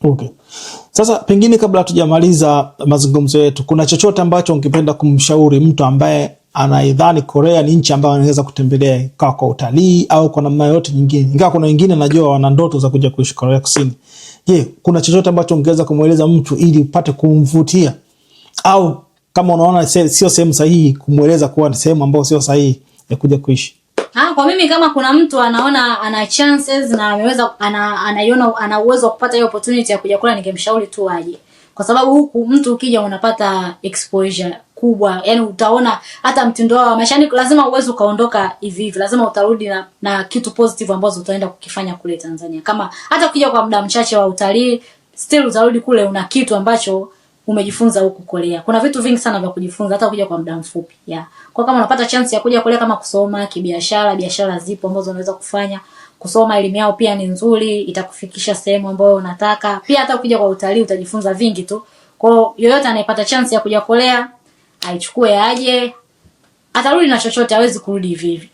Okay. Sasa pengine kabla hatujamaliza mazungumzo yetu, kuna chochote ambacho ungependa kumshauri mtu ambaye anaidhani Korea ni nchi ambayo anaweza kutembelea kwa utalii au kwa namna yote nyingine? Ingawa kuna wengine najua wana ndoto za kuja kuishi Korea Kusini. Je, kuna chochote ambacho ungeweza kumweleza mtu ili upate kumvutia, au kama unaona sio sehemu sahihi, kumweleza kuwa ni sehemu ambayo sio sahihi ya kuja kuishi? Kwa mimi kama kuna mtu anaona ana chances na ameweza anaiona ana uwezo wa kupata hiyo opportunity ya kuja kula, ningemshauri tu aje. Kwa sababu huku mtu ukija unapata exposure kubwa. Yaani utaona hata mtindo wa maisha, lazima uwezo kaondoka hivi hivi. Lazima utarudi na kitu positive ambazo utaenda kukifanya kule Tanzania. Kama hata ukija kwa muda mchache wa utalii, still utarudi kule una kitu ambacho umejifunza huku Korea. Kuna vitu vingi sana vya kujifunza hata kuja kwa muda mfupi. Kwa kama unapata chance ya kuja Korea, kama kusoma kibiashara, biashara zipo ambazo unaweza kufanya. Kusoma elimu yao pia ni nzuri, itakufikisha sehemu ambayo unataka. Pia hata ukija kwa utalii utajifunza vingi tu. Kwa yoyote anayepata chance ya kuja Korea, aichukue aje. Atarudi na chochote, hawezi kurudi hivi hivi.